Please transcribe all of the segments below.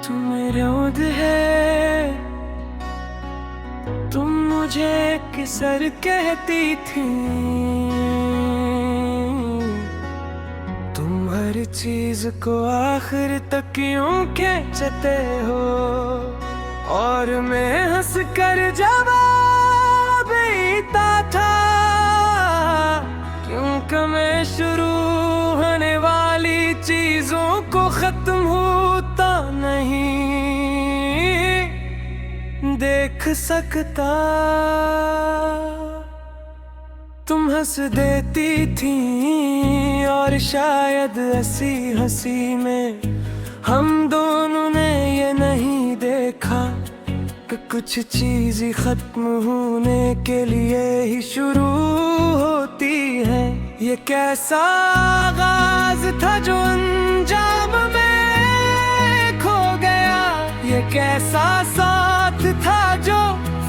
तुम मेरे उद है, तुम मुझे किसर कहती थी। तुम हर चीज को आखिर तक यूं खींचते हो और मैं हंस कर जवाब देता था, क्योंकि मैं शुरू होने वाली चीजों को खत्म होता नहीं देख सकता। तुम हंस देती थी और शायद ऐसी हंसी में हम दोनों ने ये नहीं देखा कि कुछ चीज खत्म होने के लिए ही शुरू होती है। ये कैसा आगाज था जो अंजाम में खो गया, ये कैसा साथ था जो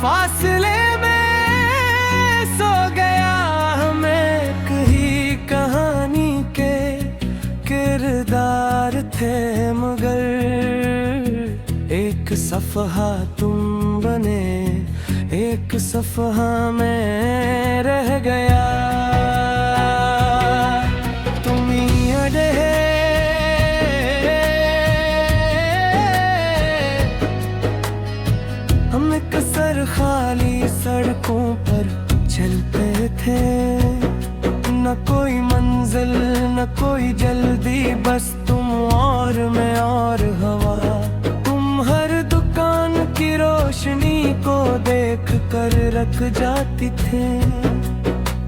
फासले में सो गया। हम एक ही कहानी के किरदार थे, मगर एक सफ़हा तुम बने, एक सफ़हा मैं रह गया। तुम ही अड़े हम एक सर खाली सड़कों पर चलते थे, न कोई मंजिल न कोई जल्दी, बस तुम और मैं और हवा। तुम हर दुकान की रोशनी को देख कर रख जाती थे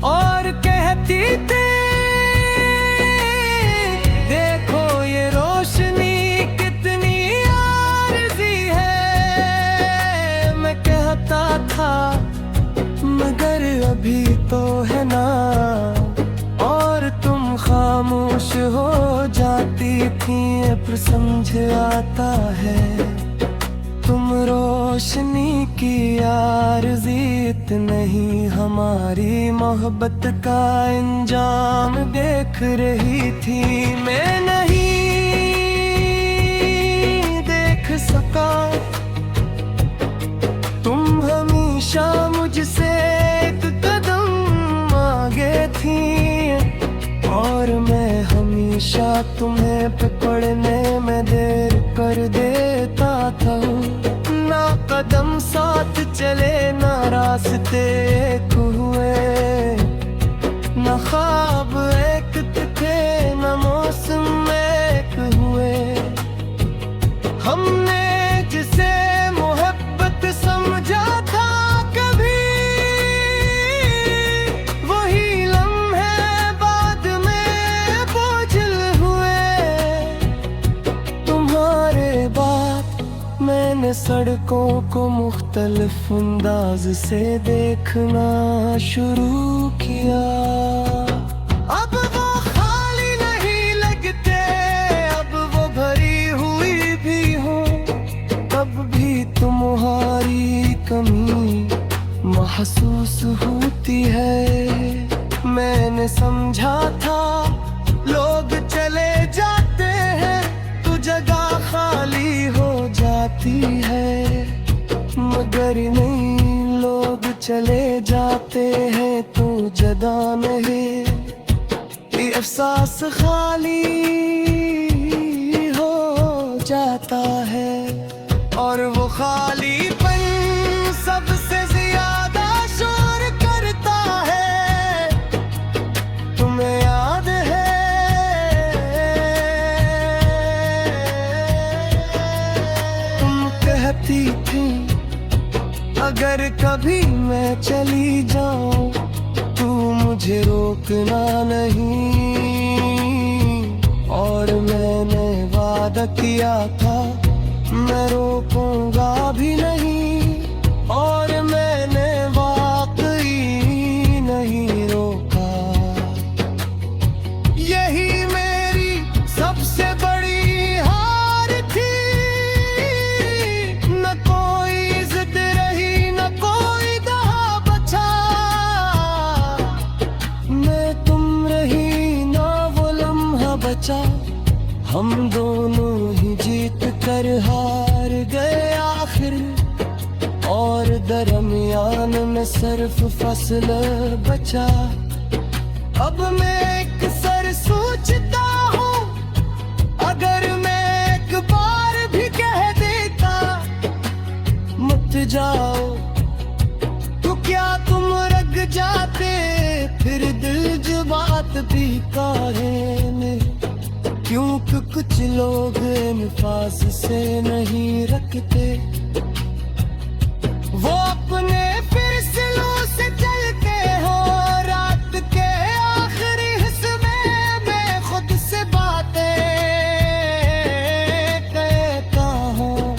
और कहती थी, देखो ये रोशनी कितनी आरज़ी है। मैं कहता था मगर अभी तो है ना, और तुम खामोश हो जाती थी। अब समझ आता है तुम रोशनी की आरज़ीत नहीं, हमारी मोहब्बत का इंजाम देख रही थी। मैं नहीं देख सका, तुम हमेशा मुझसे एक कदम आगे थी और मैं हमेशा तुम्हें पकड़ने में देर कर देता था। ना कदम साथ चले ना रास्ते एक हुए, ना ख्वाब एक थे ना मौसम एक हुए। हमने जिसे मोहब्बत समझा था कभी, वही लम्हे बाद में बोझिल हुए। तुम्हारे बाद मैंने सड़कों को मुख्तलिफ अंदाज से देखना शुरू किया। अब वो खाली नहीं लगते, अब वो भरी हुई भी हो। तब भी तुम्हारी कमी महसूस होती है। मैंने समझा था लोग चले जाते हैं तो जगह खाली हो जाती है, मगर नहीं, लोग चले जाते हैं तो जदा नहीं, ये एहसास खाली हो जाता है। और वो खालीपन सबसे ज्यादा शोर करता है, तुम्हें याद है? तुम कहती थी अगर कभी मैं चली जाऊं तू मुझे रोकना नहीं, और मैंने वादा किया था मैं रोकूंगा भी नहीं, और मैंने वाकई नहीं रोका। यही मेरी सबसे बड़ी हार थी, न कोई जिद रही न कोई दहा बचा। मैं तुम रही ना वो लम्हा बचा, हम दोनों ही जीत कर हार गए आखिर, और दरमियान में सिर्फ फसल बचा। अब मैं एक सर सोचता हूँ, अगर मैं एक बार भी कह देता मत जाओ, तो क्या तुम रग जाते? फिर दिल जो बात भी काहे में, क्योंकि कुछ लोग निफास से नहीं रखते। वो अपने फिरसलों से चलते हो, रात के आखिरी हिस्से में मैं खुद से बातें कहता हूँ,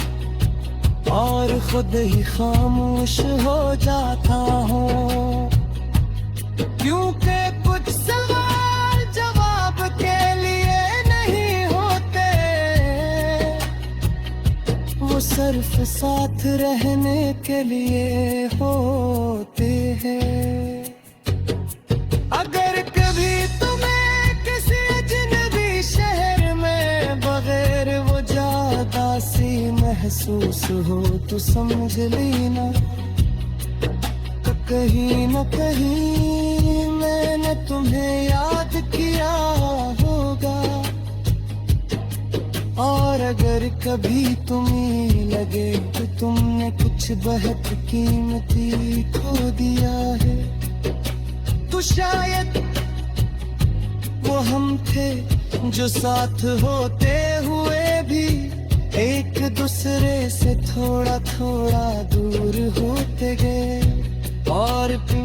और खुद ही खामोश हो जाता हूँ। क्योंकि कुछ सवाल जवाब के लिए नहीं होते, वो सिर्फ साथ रहने के लिए होते हैं। अगर कभी तुम्हें किसी अजनबी शहर में बगैर वो ज्यादा सी महसूस हो, तो समझ लेना कहीं न कहीं मैंने तुम्हें याद किया होगा। और अगर कभी तुम्हें लगे कि तुमने कुछ बहुत कीमती खो दिया है, तो शायद वो हम थे जो साथ होते हुए भी एक दूसरे से थोड़ा थोड़ा दूर होते गए। और तुम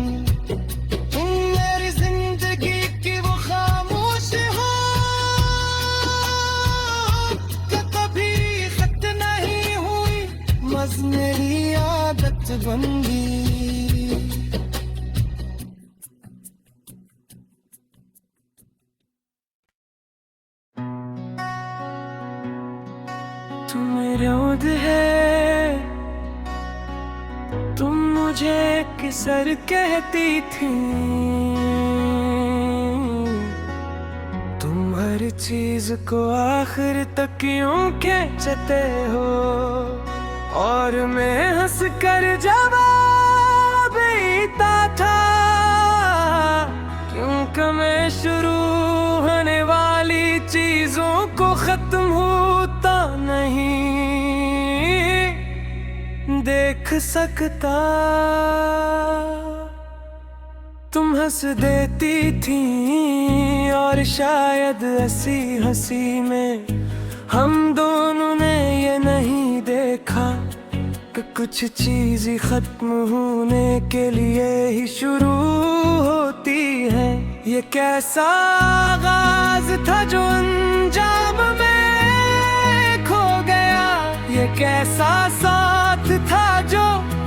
मेरी जिंदगी की वो खामोश हो, कभी खत नहीं हुई, बस मेरी आदत बन गई। तुम मेरे ओद है, तुम मुझे किसर कहती थी, तुम हर चीज को आखिर तक यूं खींचते हो, और मैं हंस कर जवाब देता था, क्योंकि मैं शुरू होने वाली चीजों को खत्म होता नहीं देख सकता। तुम हंस देती थी, और शायद ऐसी हंसी में हम दोनों ने ये नहीं देखा कि कुछ चीज खत्म होने के लिए ही शुरू होती है। ये कैसा आगाज था जो अंजाम में खो गया, ये कैसा साथ था जो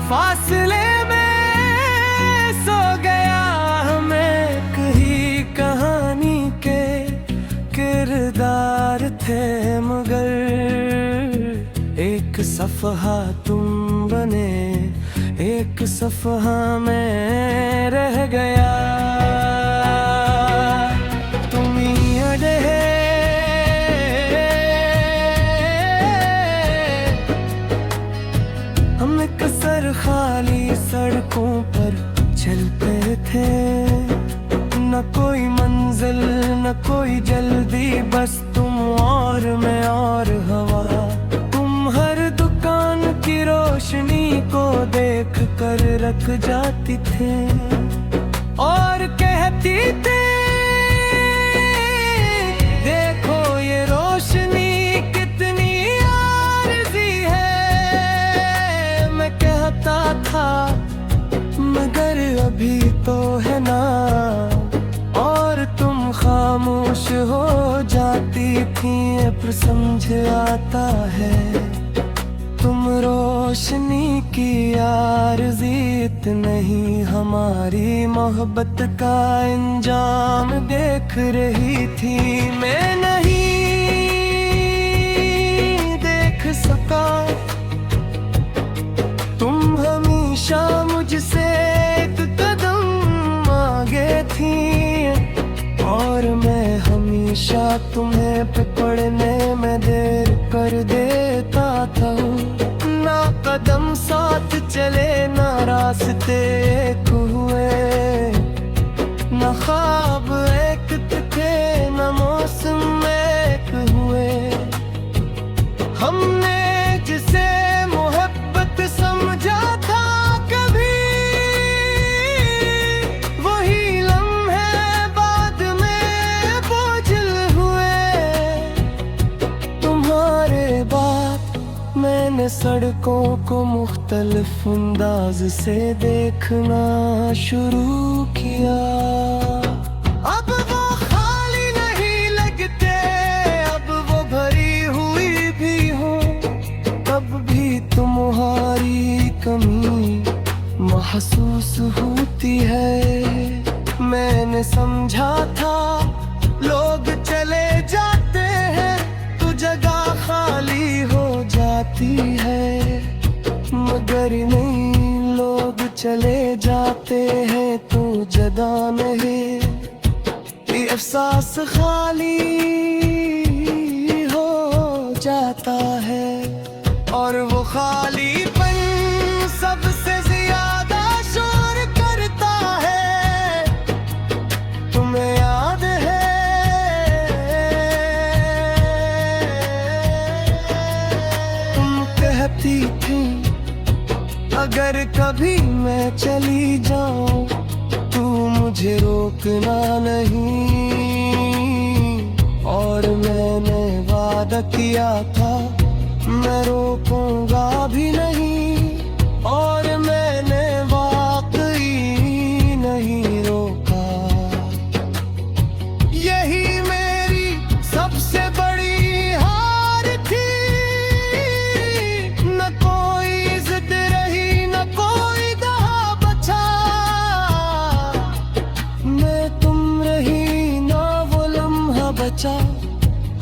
फासले में सो गया। हम एक ही कहानी के किरदार थे, मगर एक सफ़हा तुम बने, एक सफ़हा मैं रह गया। तुम ही अड़े हम कसर खाली सड़कों पर चलते थे, न कोई मंजिल न कोई जल्दी, बस तुम और मैं और हवा। तुम हर दुकान की रोशनी को देख कर रख जाती थे और कहती थी, देखो ये रोशनी कितनी आरज़ी है। मैं कहता था मगर अभी तो है ना, और तुम खामोश हो जाती थी। अब समझ आता है तुम रोशनी की आरज़ी नहीं, हमारी मोहब्बत का इंजाम देख रही थी। मैं नहीं देख सका, तुम हमेशा मुझसे एक कदम आगे थी और मैं हमेशा हमेशा तुम्हें पकड़ने में देर कर देता था। ना कदम साथ चले ना रास्ते एक हुए, ना ख्वाब एक थे ना मौसम एक हुए। हमने जिसे मोहब्बत समझा था कभी, वही लम्हे बाद में बोझिल हुए। तुम्हारे बाद मैंने सड़कों को मुख्तलिफ अंदाज से देखना शुरू किया। अब वो खाली नहीं लगते, अब वो भरी हुई भी हो। तब भी तुम्हारी कमी महसूस होती है। मैंने समझा था लोग चले जाते हैं तो जगह खाली हो जाती है, मगर नहीं, लोग चले जाते हैं तो जदा नहीं, ये एहसास खाली हो जाता है। और वो खालीपन सबसे ज्यादा शोर करता है। तुम्हें याद है तुम कहती थी अगर कभी मैं चली जाऊं तू मुझे रोकना नहीं। और मैंने वादा किया था मैं रोकूंगा भी नहीं, और मैंने वाकई नहीं रोका। यही मेरी सबसे बड़ी हार थी। न कोई जिद रही न कोई दहा बचा। मैं तुम रही ना वो लम्हा बचा।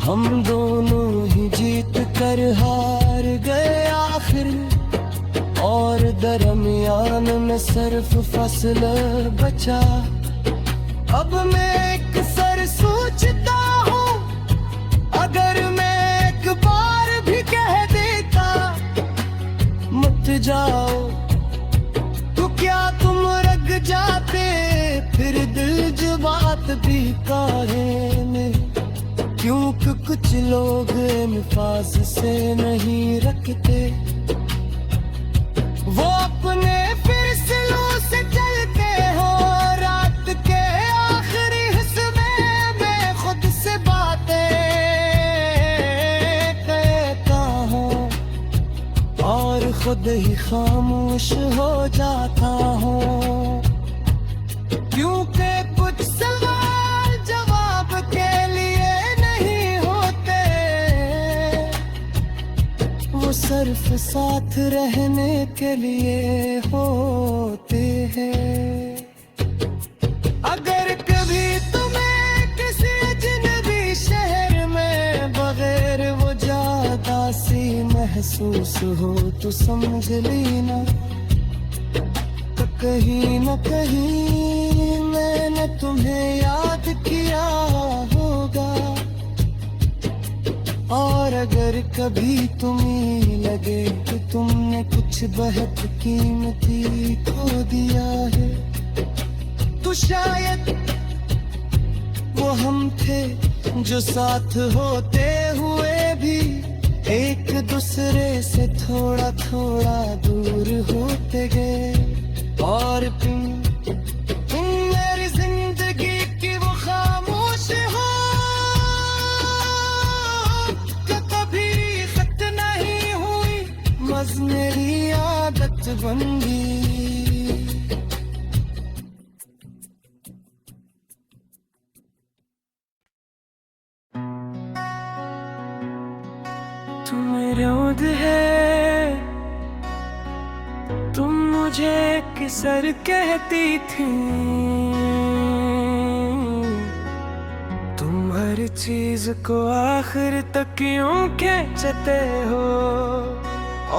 हम दोनों ही जीत कर हार गए आखिर, और दरमियान में सिर्फ फसल बचा। अब मैं एक सर सोचता हूँ अगर मैं एक बार भी कह देता मत जाओ तो क्या तुम रग जाते। फिर दिल जो बात भी काहे में, क्योंकि कुछ लोग निफाज से नहीं रखते। वो अपने फिरसलों से चलते हो। रात के आखिरी हिस्से में मैं खुद से बातें कहता हूँ और खुद ही खामोश हो जाता हूँ, क्योंकि कुछ सवाल जवाब के लिए नहीं होते, वो सिर्फ साथ रहने के लिए होते हैं। अगर कभी तुम्हें किसी अजनबी शहर में बगैर वो ज्यादा सी महसूस हो तो समझ लेना तो कहीं न कहीं मैंने तुम्हें याद किया होगा। और अगर कभी तुम्हें लगे कि तुमने कुछ बहुत कीमती खो दिया है तो शायद वो हम थे जो साथ होते हुए भी एक दूसरे से थोड़ा थोड़ा दूर होते गए। और तुम मेरी जिंदगी की वो खामोश हो जो कभी खत्म नहीं हुई, बस मेरी आदत बन गई। तुम मेरे ओद है, तुम मुझे किसर कहती थी। तुम हर चीज को आखिर तक यूं खींचते हो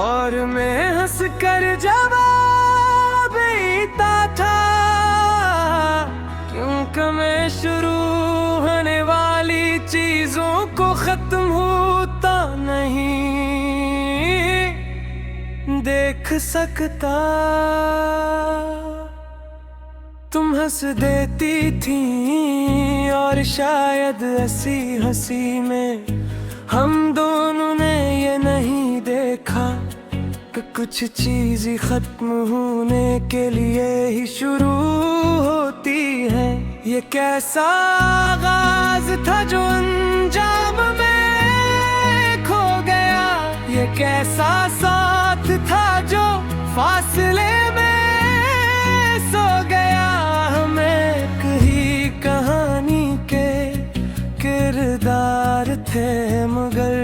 और मैं हंस कर जवाब देता था, क्योंकि मैं शुरू होने वाली चीज खत्म होता नहीं देख सकता। तुम हंस देती थी और शायद ऐसी हंसी में हम दोनों ने ये नहीं देखा कि कुछ चीज ही खत्म होने के लिए ही शुरू होती है। ये कैसा आगाज था जो अंजाम में खो गया, ये कैसा साथ था जो फासले में सो गया। हम एक ही कहानी के किरदार थे मगर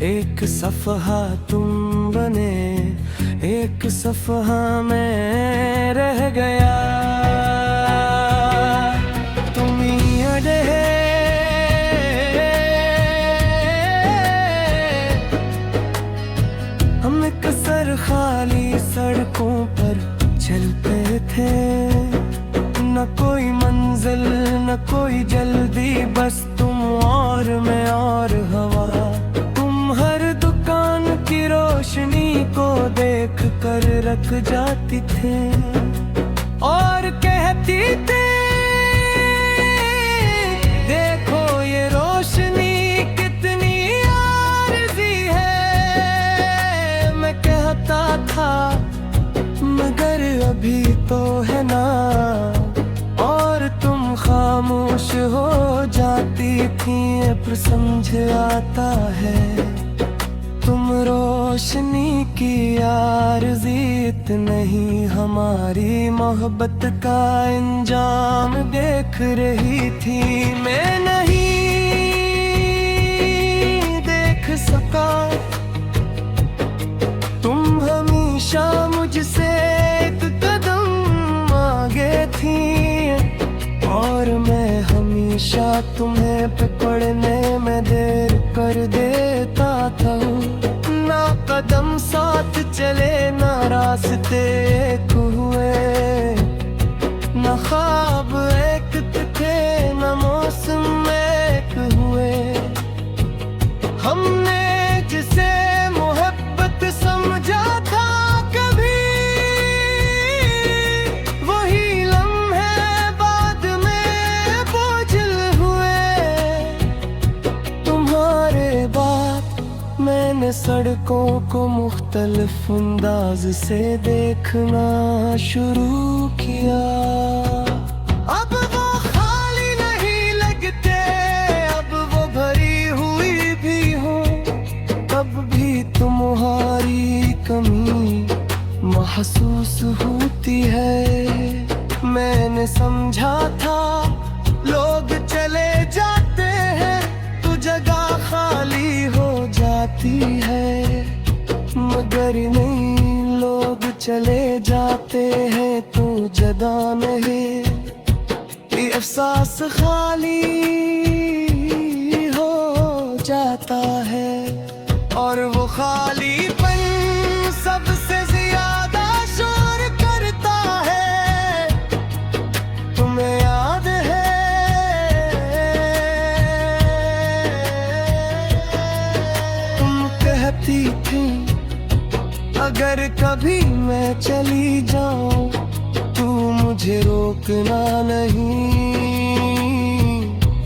एक सफ़हा तुम बने, एक सफ़हा में रह गया। तुम ही अड़े हम एक सर खाली सड़कों पर चलते थे, न कोई मंजिल न कोई जल्दी, बस तुम और मैं और हवा। तुम हर दुकान की रोशनी को देख कर रख जाती थे और कहती थी देखो ये रोशनी कितनी आरज़ी है। मैं कहता था मगर अभी तो है ना, और तुम खामोश हो जाती थी। अब समझ आता है तुम रोशनी की आरज़ीत नहीं, हमारी मोहब्बत का अंजाम देख रही थी। मैं नहीं देख सका, तुम हमेशा मुझसे एक कदम आगे थी और मैं हमेशा तुम्हें पकड़ने में देर कर देता था। ना कदम साथ चले ना रास्ते एक हुए, ना ख्वाब एक थे ना मौसम एक हुए। हमने जिसे मोहब्बत समझा था कभी, वही लम्हे बाद में बोझिल हुए। तुम्हारे बाद मैंने सड़कों को मुख्तलिफ अंदाज से देखना शुरू किया। अब वो खाली नहीं लगते, अब वो भरी हुई भी हो। तब भी तुम्हारी कमी महसूस होती है। मैंने समझा था लोग चले जाते हैं तो जगह खाली हो जाती है, मगर नहीं, लोग चले जाते हैं तो जगह नहीं, ये एहसास खाली हो जाता है। और वो खालीपन सबसे ज्यादा शोर करता है। तुम्हें याद है तुम कहती थी अगर कभी मैं चली जाऊं तू मुझे रोकना नहीं।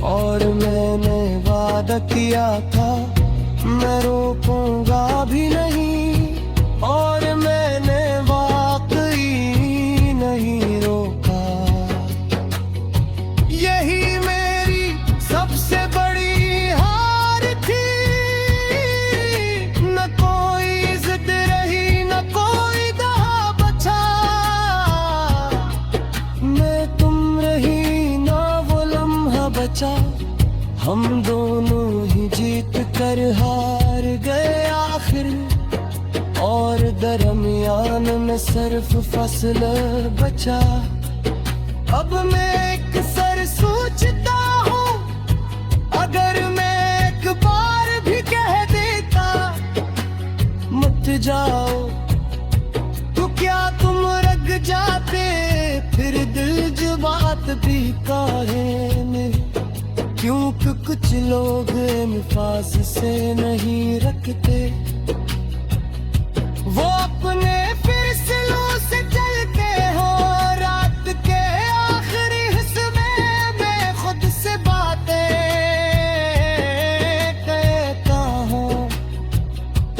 और मैंने वादा किया था मैं रोकूंगा भी नहीं, और मैंने वाकई नहीं रोका। यही मेरी सबसे बड़ी हार थी, न कोई जिद रही न कोई दहा बचा। मैं तुम रही ना वो लम्हा बचा, हम दोनों ही जीत कर हार गए आखिर। और दरमियान में सिर्फ फसल बचा। अब मैं एक सर सोचता हूँ अगर मैं एक बार भी कह देता मत जाओ तो क्या तुम रग जाते, फिर दिल जो बात भी काहे में। क्योंकि कुछ लोग अल्फाज से नहीं रखते, वो अपने फिरसलों से चलते हो। रात के आखिरी हिस्से में खुद से बातें कहता हूँ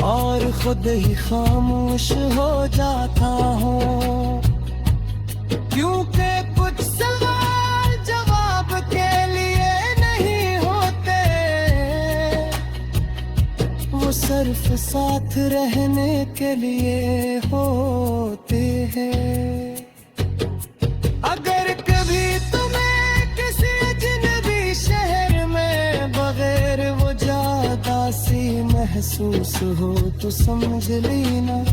और खुद ही खामोश हो जाता हूँ, क्योंकि कुछ सवाल जवाब के लिए नहीं होते, वो सिर्फ साथ रहने के लिए होते हैं। अगर कभी तुम्हें किसी अजनबी शहर में बगैर वो ज्यादा सी महसूस हो तो समझ लेना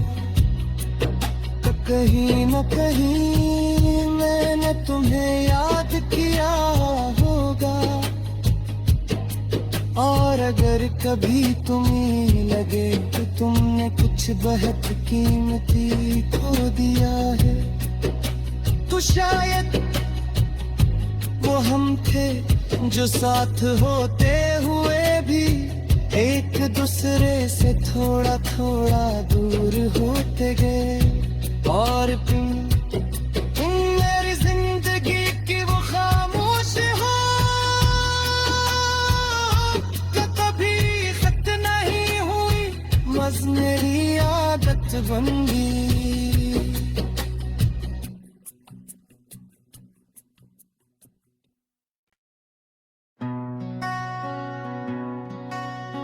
कहीं न कहीं मैंने तुम्हें याद किया होगा। और अगर कभी तुम्हें लगे कि तुमने कुछ बहुत कीमती खो दिया है, तो शायद वो हम थे जो साथ होते हुए भी एक दूसरे से थोड़ा थोड़ा दूर होते गए। और तुम मेरी जिंदगी की वो खामोश हो जो कभी खत नहीं हुई, बस मेरी आदत बन गई।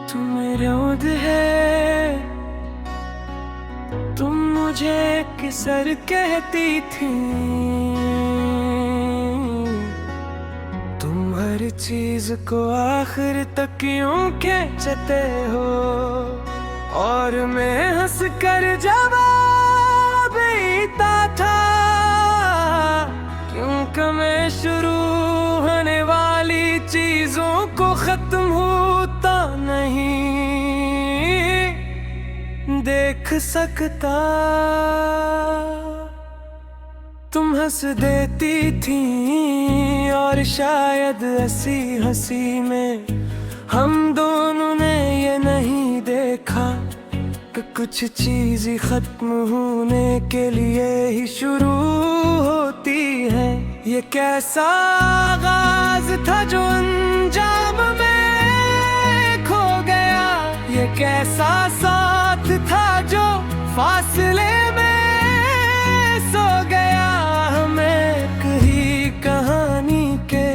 तुम मेरे उद है, तुम मुझे किसर कहती थी, तुम हर चीज को आखिर तक यूं खींचते हो, और मैं हंस कर जवाब देता था, क्योंकि मैं शुरू होने वाली चीजों को खत्म होता नहीं देख सकता। तुम हंस देती थी और शायद ऐसी हंसी में हम दोनों ने ये नहीं देखा कि कुछ चीज खत्म होने के लिए ही शुरू होती है। ये कैसा आगाज था जो अंजाम में खो गया, ये कैसा साथ था जो फासले में सो गया। हम एक ही कहानी के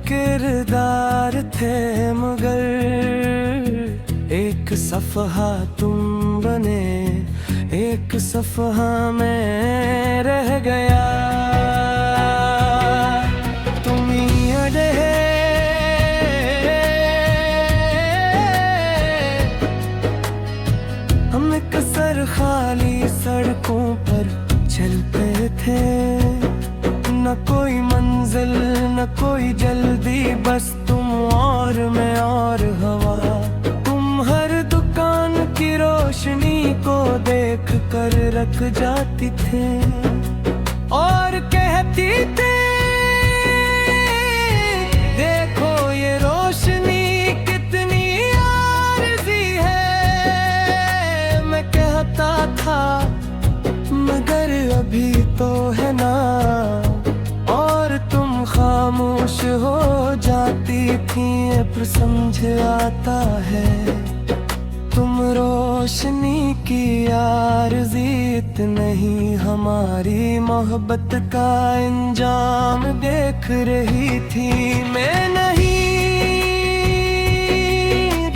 किरदार थे, मगर एक सफ़हा तुम बने, एक सफ़हा मैं रह गया। तुम ही अड़े हम कसर खाली सड़कों पर चलते थे, न कोई मंजिल न कोई जल्दी, बस तुम और मैं और हवा। तुम हर दुकान की रोशनी को देख कर रख जाती थे और कहती थी, देखो ये रोशनी कितनी आरज़ी है। मैं कहता था मगर अभी तो है ना, और तुम खामोश हो जाती थी। अब समझ आता है तुम रोशनी की आरज़ीत नहीं, हमारी मोहब्बत का इंजाम देख रही थी। मैं नहीं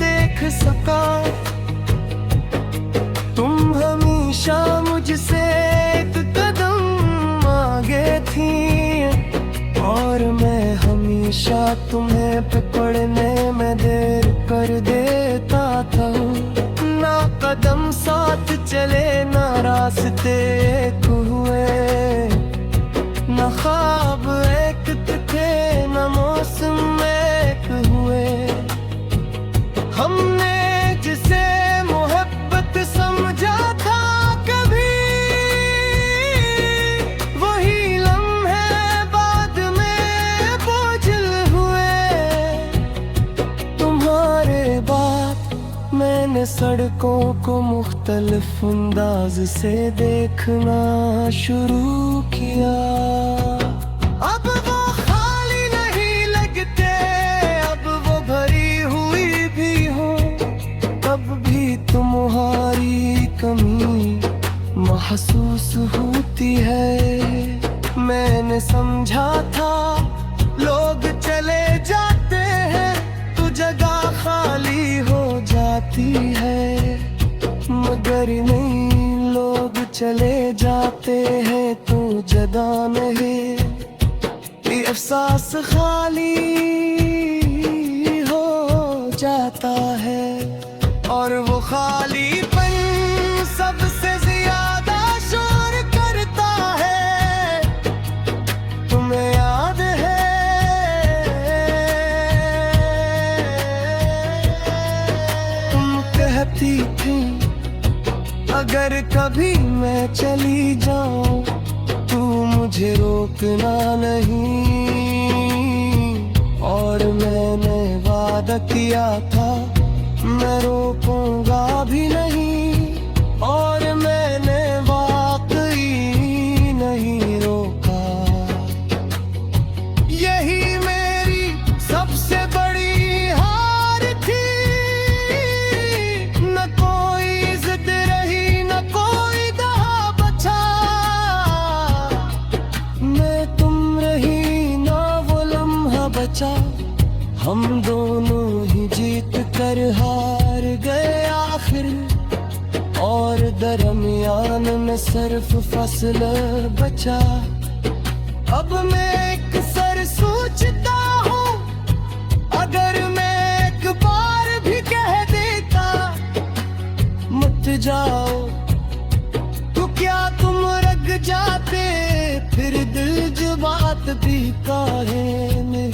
देख सका, तुम हमेशा मुझसे एक कदम आगे थी, और मैं हमेशा तुम्हें पकड़ने में देर कर देता था। ना कदम साथ चले ना रास्ते एक हुए, ना ख्वाब एक थे ना मौसम एक हुए। हमने जिसे मोहब्बत समझा था कभी, वही लम्हे बाद में बोझिल हुए। मैंने सड़कों को मुख्तलिफ अंदाज से देखना शुरू किया। अब वो खाली नहीं लगते, अब वो भरी हुई भी हो। तब भी तुम्हारी कमी महसूस होती है। मैंने समझा था लोग चले जाते हैं तो जगह खाली हो जाती है, मगर नहीं, लोग चले जाते हैं तो जगह नहीं, ये एहसास खाली हो जाता है। और वो खालीपन सबसे ज्यादा शोर करता है। तुम्हें याद है तुम कहती थी अगर कभी मैं चली जाऊं तू मुझे रोकना नहीं। और मैंने वादा किया था मैं रोकूंगा भी नहीं, और मैंने वाकई नहीं रोका। यही मेरी सबसे बड़ी हार थी। न कोई जिद रही, न कोई दहा बचा। मैं तुम रही, ना वो लम्हा बचा। हम दोनों ही जीत कर हार गए आखिर, और दरमियान में सिर्फ फसल बचा। अब मैं एक सर सोचता हूँ अगर मैं एक बार भी कह देता मत जाओ तो क्या तुम रग जाते? फिर दिल जो बात भी काहे में,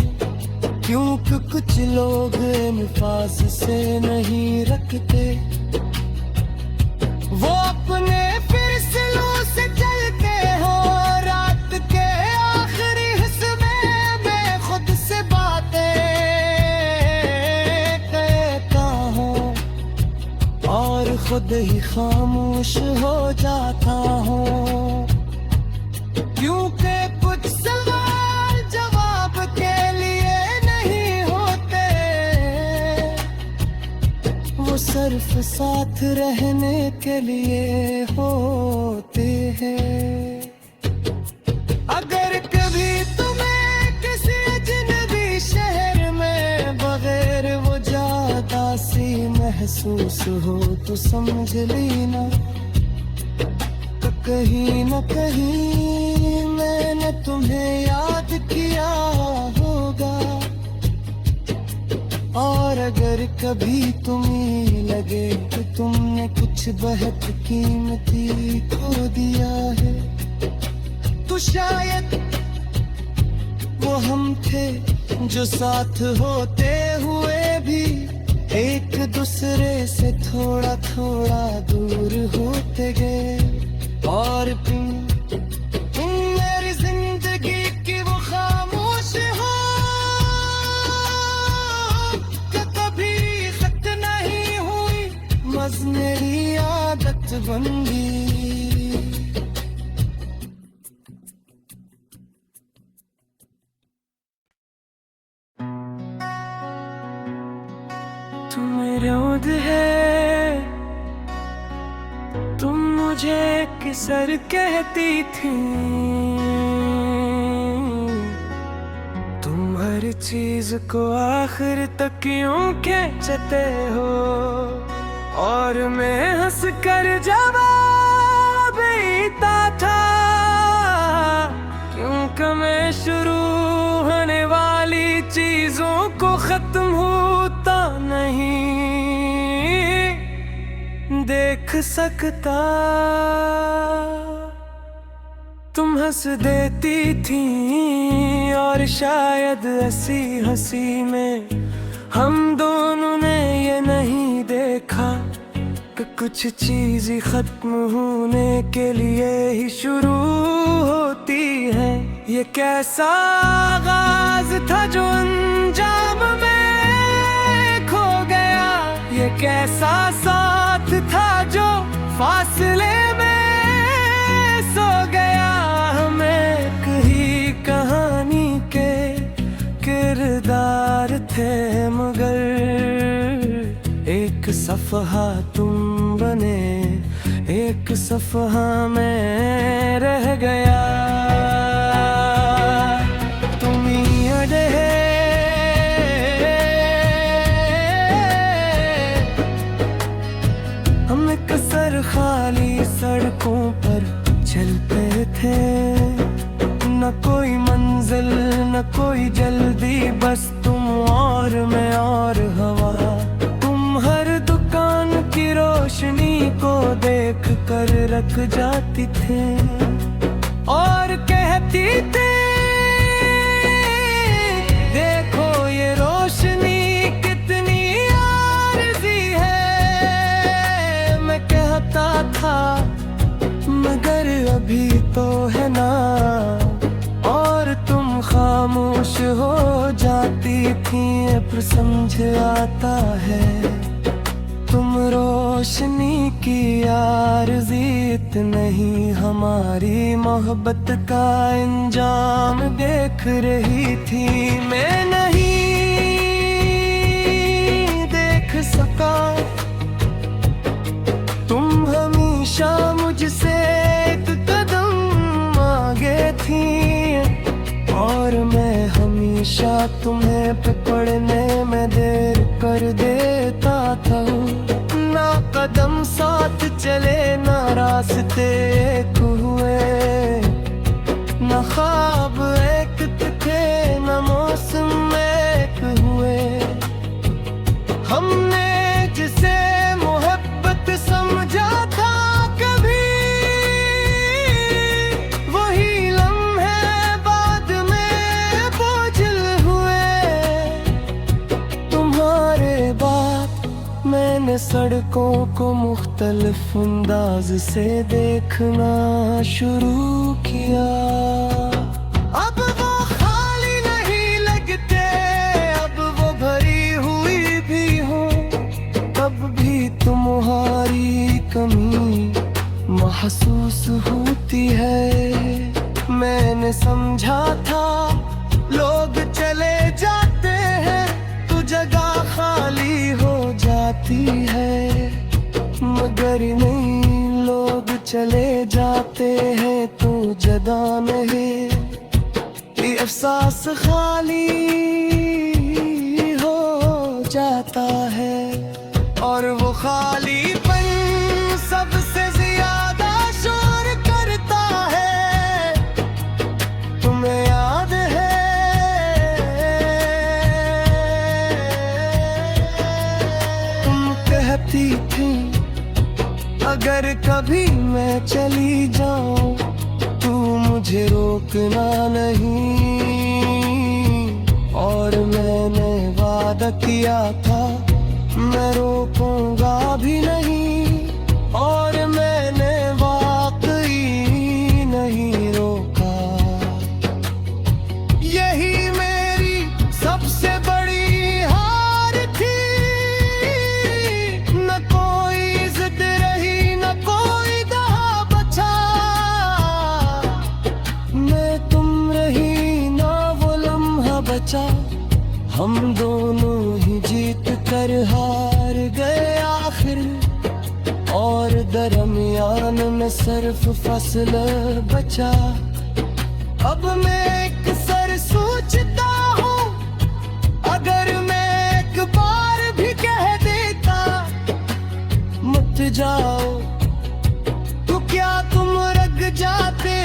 क्योंकि कुछ लोग निफास से नहीं रखते। वो अपने फिरसलों से चलते हो। रात के आखिरी हिस्से में मैं खुद से बातें कहता हूँ और खुद ही खामोश हो जाता हूँ, क्योंकि कुछ सवाल जवाब के लिए नहीं होते, वो सिर्फ साथ रहने के लिए होते हैं। अगर कभी तुम्हें किसी अजनबी शहर में बगैर वो ज्यादा सी महसूस हो तो समझ लेना तो कहीं न कहीं मैंने तुम्हें याद किया होगा। और अगर कभी तुम्हें लगे कि तुमने कुछ बहुत कीमती खो दिया है तो शायद वो हम थे जो साथ होते हुए भी एक दूसरे से थोड़ा थोड़ा दूर होते गए। और तुम मेरी जिंदगी की वो खामोश हो कि कभी खत नहीं हुई, बस मेरी आदत बन गई। तुम मेरे उद है, तुम मुझे किसर कहती थी। तुम हर चीज को आखिर तक यूं खींचते हो और मैं हंस कर जवाब देता था, क्योंकि मैं शुरू होने वाली चीजों को खत्म होता नहीं देख सकता। तुम हंस देती थी और शायद हंसी हंसी में हम दोनों ने ये नहीं देखा कि कुछ चीज खत्म होने के लिए ही शुरू होती है। ये कैसा आगाज था जो अंजाम में खो गया, ये कैसा साथ था जो फासले में सो गया। हमें कही कहानी के किरदार थे, मगर एक सफ़हा तुम बने, एक सफ़हा में रह गया। तुम ही अड़े हम कसर खाली सड़कों पर चलते थे, न कोई मंजिल न कोई जल्दी, बस तुम और मैं और हवा। तुम हर दुकान की रोशनी को देख कर रख जाती थे और कहती थी, देखो ये रोशनी कितनी आरज़ी है। मैं कहता था मगर अभी तो है ना, और तुम खामोश हो जाती थी। अब समझ आता है तुम रोशनी की आरज़ी नहीं, हमारी मोहब्बत का इंजाम देख रही थी। मैं नहीं देख सका, तुम हमेशा मुझसे एक कदम आगे थी, और मैं हमेशा तुम्हें पकड़ने में देर कर देता था। ना कदम साथ चले ना रास्ते एक हुए, ना ख्वाब एक थे ना मौसम एक हुए। हमने जिसे मोहब्बत समझा था कभी, वही लम्हे बाद में बोझिल हुए। तुम्हारे बाद मैंने सड़कों को मुख्तलिफ अंदाज से देखना शुरू किया। अब वो खाली नहीं लगते, अब वो भरी हुई भी हो। तब भी तुम्हारी कमी महसूस होती है। मैंने समझा था लोग चले जाते हैं तो जगह खाली हो जाती है, मगर नहीं, लोग चले जाते हैं तो जदा नहीं, ये एहसास खाली हो जाता है। और वो खालीपन सबसे ज्यादा शोर करता है। तुम्हें याद है तुम कहती थी अगर कभी मैं चली जाऊं तू मुझे रोकना नहीं, और मैंने वादा किया था मैं रोकूंगा भी नहीं, और मैंने वाकई नहीं रोका। यही मेरी सबसे बड़ी हार थी, न कोई जिद रही न कोई दहा बचा। मैं तुम रही ना वो लम्हा बचा, हम दोनों ही जीत कर हार गए आखिर, और दरमियान में सिर्फ फसल बचा। अब मैं एक सर सोचता हूँ, अगर मैं एक बार भी कह देता मत जाओ तो क्या तुम रग जाते,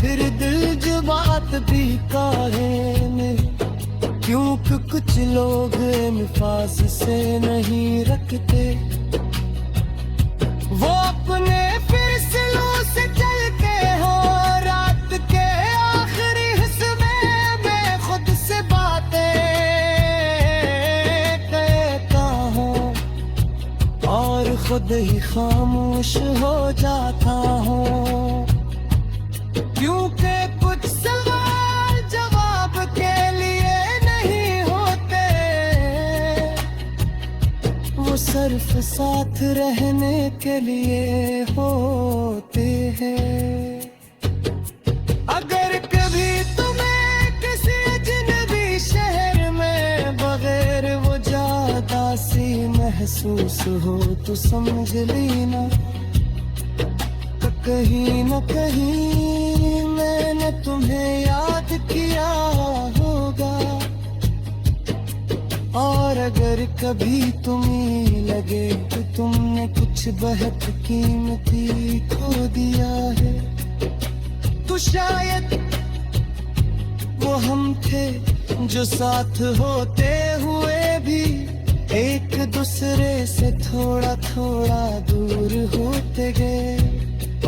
फिर दिल जो बात भी काहे में। क्योंकि कुछ लोग निफास से नहीं रखते, वो अपने फिसलों से चल के हो रात के आखिरी हिस्से में खुद से बातें कहता हूँ, और खुद ही खामोश हो जाता हूँ। क्योंकि कुछ सवाल जवाब के लिए नहीं होते, वो सिर्फ साथ रहने के लिए होते हैं। अगर कभी तुम्हें किसी अजनबी शहर में बगैर वो ज्यादा सी महसूस हो तो समझ लेना कहीं न कहीं मैंने तुम्हें याद किया होगा। और अगर कभी तुम्हें लगे कि तुमने कुछ बहुत कीमती खो दिया है तो शायद वो हम थे जो साथ होते हुए भी एक दूसरे से थोड़ा थोड़ा दूर होते गए।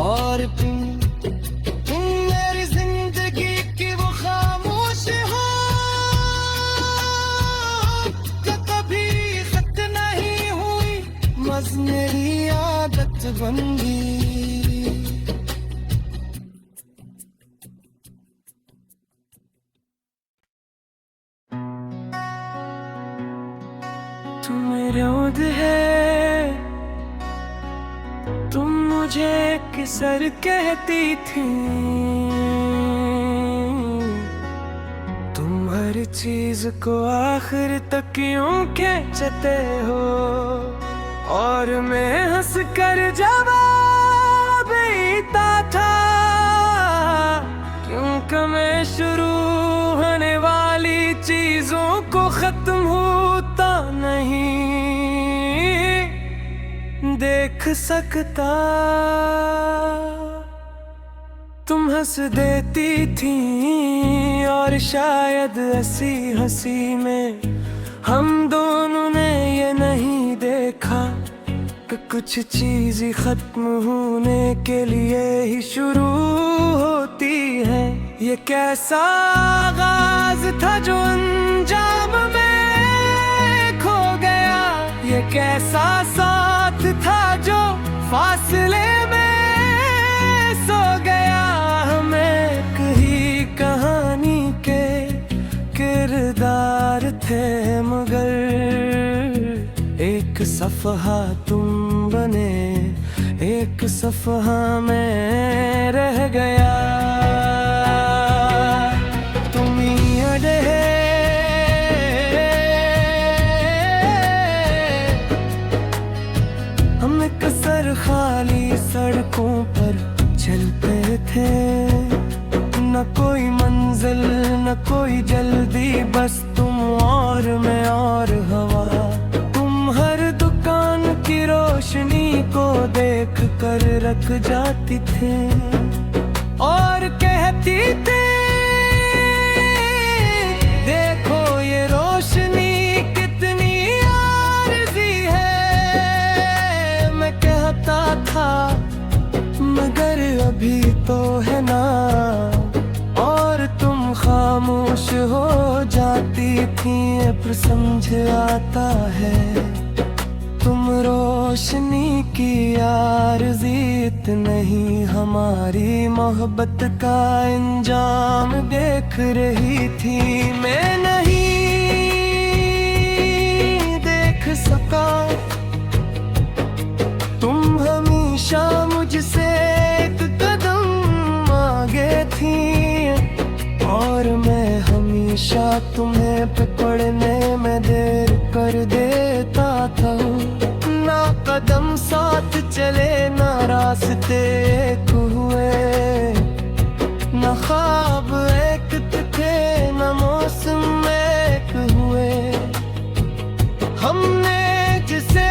और तुम मेरी जिंदगी की वो खामोश हो जो कभी खत्म नहीं हुई, बस मेरी आदत बन गई। तुम मेरे ओद है, तुम मुझे किसर कहती थी, तुम हर चीज को आखिर तक यूं खींचते हो। और मैं हंस कर जवाब देता था क्योंकि मैं शुरू होने वाली चीजों को खत्म होता नहीं देख सकता। तुम हंस देती थी और शायद ऐसी हंसी में हम दोनों ने ये नहीं देखा कि कुछ चीज खत्म होने के लिए ही शुरू होती है। ये कैसा आगाज था जो अंजाम में खो गया, ये कैसा साथ था जो फासले में सो गया। हम एक ही कहानी के किरदार थे मगर एक सफ़हा तुम बने, एक सफ़हा में रह गया। तुम ही अड़े हम कसर खाली सड़कों पर चलते थे, न कोई मंजिल न कोई जल्दी, बस तुम और मैं और हवा। तुम हर दुकान की रोशनी को देख कर रख जाती थे और कहती थी देखो ये रोशनी कितनी आरज़ी है। मैं कहता था मगर अभी तो है ना, और तुम खामोश हो जाती थी। पर समझ आता है तुम रोशनी की आरज़ीत नहीं, हमारी मोहब्बत का इंजाम देख रही थी। मैं नहीं देख सका, तुम हमेशा मुझसे एक कदम आगे थी और मैं हमेशा तुम्हें पकड़ने में देर कर देता था। ना कदम साथ चले ना रास्ते एक हुए, ना ख्वाब एक थे ना मौसम एक हुए। हमने जिसे